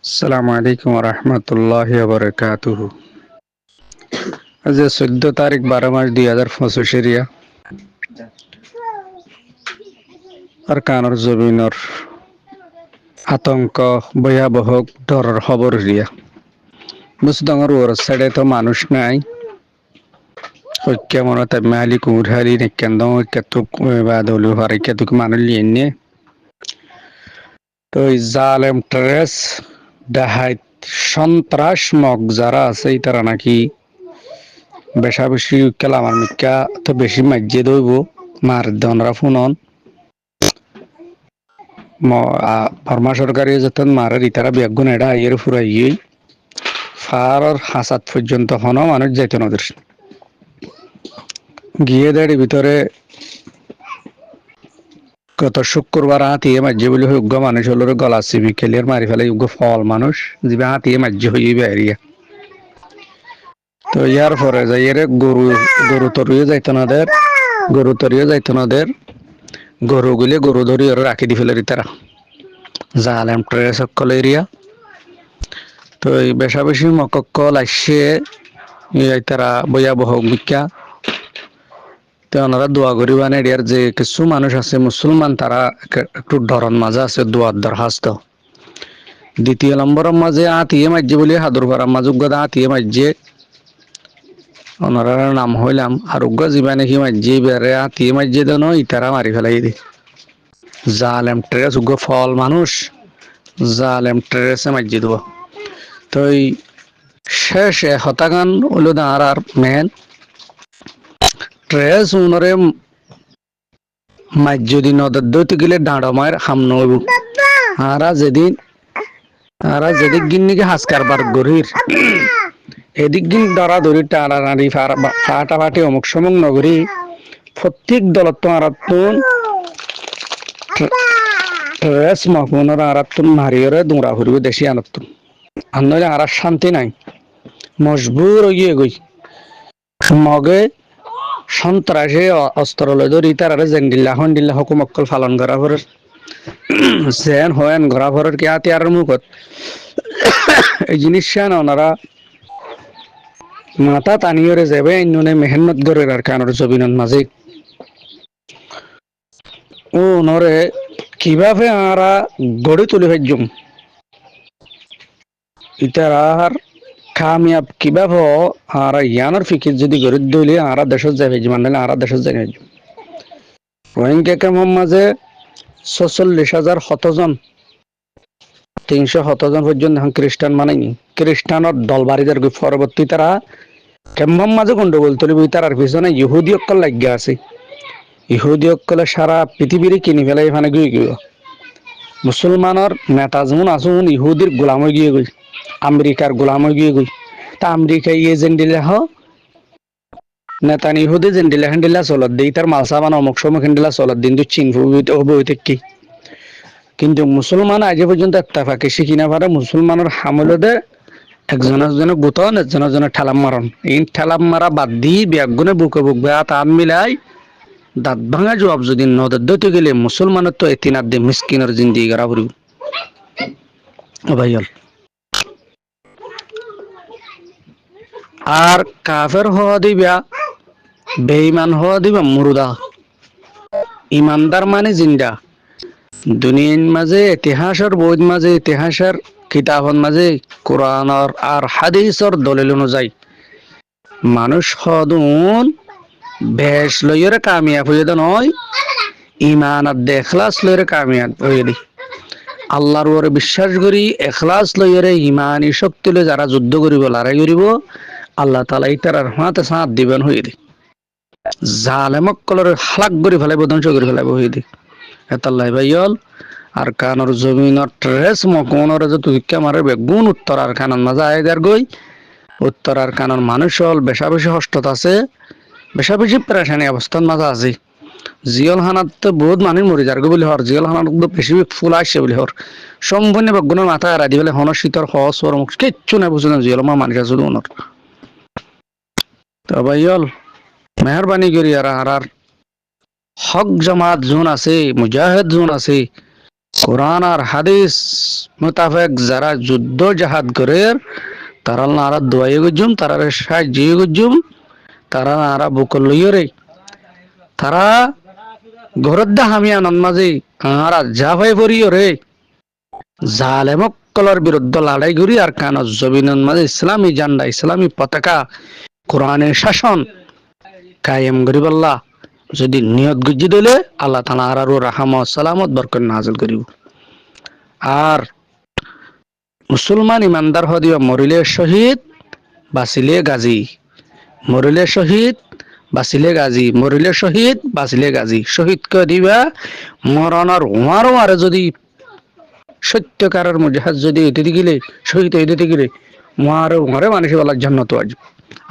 আসসালামু আলাইকুম রহমতুল্লাহ বরকাতুহু। আজ 14 তারিখ 12 মাস 2025 আর কানর জমিনর আতঙ্ক ভয়াবহ ডরের খবর রিয়া বুঝদঙর ওর সাইডে তো মানুষ নাই কেমন তাই মালি কুড়ালি নেকেন্দ কেতুক বাদলু হারে কেতুক মানুষ লিয়ে তো জালেম ট্রেস ডাহাইত সন্ত্রাস মগ যারা আছে তারা নাকি বেশা বেশি কেলামার মিকা তো বেশি মাজ্জে দইব মার দনরা ফুনন বর্মা সরকারি যতন মারের ইতারা বেগুন এডা আইয়ের ফুরাইয়ে ফার হাসাত পর্যন্ত হন মানুষ যাইত নদের গিয়ে দেড় ভিতরে গত শুক্রবার হাতিয়ে মাজ্জে বলে যোগ্য মানুষ হল গলা চিবি খেলিয়ার মারি ফেলে যোগ্য ফল মানুষ যিবে হাতিয়ে মাজ্জে হইয়ে বেরিয়া তো ইয়ার পরে যাইয়ে গরু গরু তরুয়ে যাইত নাদের গরু তরুয়ে যাইত নাদের গরু গুলি গরু ধরি ওরা রাখি দি ফেলে তারা জালেম ট্রেস সকল এরিয়া তো এই বেশা বেশি মকক্কল আসছে তারা ভয়াবহ বিখ্যা তো ওনারা দোয়া করিবান এরিয়ার যে কিছু মানুষ আছে মুসলমান তারা একটু ডরন মাঝে আছে দোয়ার দরখাস্ত দ্বিতীয় নম্বরের মাঝে আতিয়ে মাঝে বলে হাদুর করার মাঝে গদা আতিয়ে মাঝে ওনার নাম হইলাম আর উগ্র জীবা নাকি মাঝে বেড়ে আতিয়ে মাঝে দেন ইতারা মারি ফেলাই দি জালেম ট্রেস উগ্র ফল মানুষ জালেম ট্রেসে মাঝে দেব তো এই শেষ হতাগান হলো আর মেন ট্রেস উনরে মাজ্জদি নদর দইতে গেলে ডাঁড় মায়ের হাম নইব আরা যেদিক গিন্নিকে হাসকার বার গরির এদিক গিন ধরা ধরি টানা নাড়ি ফাটা ফাটি অমুক সমুক নগরী প্রত্যেক দলত আরাতুন ট্রেস মহকুনর আরাতুন মারিয়রে দৌড়া ফুরিব দেশি আনতুন আনলে আর শান্তি নাই মজবুর হইয়ে গই মগে সন্ত্রাসে অস্ত্র লয় ধরি তারা জেন্ডিল্লা হন্ডিল্লা হুকুমক্কল পালন করা পরে জেন হয়েন ঘোরা ফরের কি আতি আর মুখত এই জিনিস ওনারা মাথা টানিয়রে যাবে ইন্ননে মেহনত করে আর কানর জবিনের মাঝে ও নরে কিভাবে আরা গড়ে তুলে ফেলজুম ইতার কামিয়াব কিভাবে আর ইয়ানোর ফিকির যদি গড়ে দইলে আরা দেশত যাবে মানে আরা দেশত যাই রোহিঙ্গা কেমন মাঝে 46,000 শতজন 300 পর্যন্ত খ্রিস্টান মানেনি খ্রিস্টানের দলবাড়িদের পরবর্তী তারা কেমন মাঝে গন্ডগোল তুলিব তার পিছনে ইহুদি অক্কল লাগিয়া আছে ইহুদি অক্কলে সারা পৃথিবীর কিনি ফেলে এখানে গিয়ে গিয়ে মুসলমানের নেতা যেমন আসুন ইহুদির গোলাম হয়ে গিয়ে গই আমেরিকার গোলাম হয়ে গিয়ে গই তা আমেরিকা এজেন্ট দিলে নেতানি ইহুদি জেন্ডিলা হেন্ডিলা চলত দিই তার মালসা বান অমুক সমুক হেন্ডিলা চলত দিন চীন হইতে কি কিন্তু মুসলমান আজ পর্যন্ত একটা ফাঁকি শিখি না পারে মুসলমানের হামলদে একজনের গুতন একজনের ঠেলাম মারন এই ঠেলাম মারা বাদ দিয়ে ব্যাগুনে বুকে বুক বেয়া তান মিলাই দাঁত ভাঙা জবাব যদি নদের দইতে গেলে মুসলমানের তো এতিনার দিয়ে মিসকিনের জিন্দিগি করা পড়িব ভাইয়াল আর কাফের হওয়া দিবা বেঈমান হওয়া দিবা মুরুদা ইমানদার মানে জিন্দা দুনিয়ার মাঝে ইতিহাসের বইয়ের মাঝে ইতিহাসের কিতাবের মাঝে কোরআনের আর হাদিসের দলিল অনুযায়ী মানুষ হদুন বেশ লইরে কামিয়াব হয়ে নয় ইমান আর এখলাস লইরে কামিয়াব হয়ে দি আল্লাহর উপরে বিশ্বাস করি এখলাস লইরে ইমানি শক্তি লই যারা যুদ্ধ করিব লড়াই করিব আল্লাহ তাআলা ইতার হাতে সাথ দিবেন হয়ে দি জালেমক কলর হালাক করে ফেলাইব ধ্বংস করে ফেলাইব হয়ে দি এতাল্লাই ভাইয়ল আর কানর জমিনর ট্রেস মকনর যে তুইকা মারে বেগুন উত্তর আর কানন মাঝে আয়দার গই উত্তর আর কানন মানুষ হল বেশা বেশি হস্তত আছে বেশা বেশি প্রেশানি অবস্থান মাঝে আছে জিয়ল হানাত তো বহুত মানুষ মরি যার বলি হর জিয়ল হানাত বেশি ফুল আসছে বলি হর সম্পূর্ণ বেগুনের মাথা এড়াই দি বলে হন শীতর হস ওর মুখ কিচ্ছু নাই বুঝুন জিয়ল মা মানুষ আছে ওনর তো ভাইয়ল মেহরবানি করি আর হক জামাত জোন আছে মুজাহিদ জোন আছে কোরআন আর হাদিস মোতাবেক যারা যুদ্ধ জাহাদ করে তারা নারা দোয়াই গুজুম তারা সাহায্য গুজুম তারা নারা বুকল লইরে তারা ঘরত দা হামি আনন্দ মাঝে আরা যা ভাই পড়িও রে জালেমকলর বিরুদ্ধে লড়াই করি আর কান জবিনের মাঝে ইসলামী জান্ডা ইসলামী পতাকা কোরআনের শাসন কায়েম করিবাল্লা যদি নিয়ত গুজি দিলে আল্লাহ তাআলা আর রাহমত সালামত বরকত নাযিল করিব। আর মুসলমান ইমানদার হদিও মরিলে শহীদ বাঁচিলে গাজী, মরিলে শহীদ বাঁচিলে গাজী, মরিলে শহীদ বাঁচিলে গাজী। শহীদ কে দিবা মরণর উমারও আর যদি সত্যকারের মুজাহিদ যদি এতে গেলে শহীদ হইতে গেলে মারও উমারে মানুষ বলার জান্নাত আজ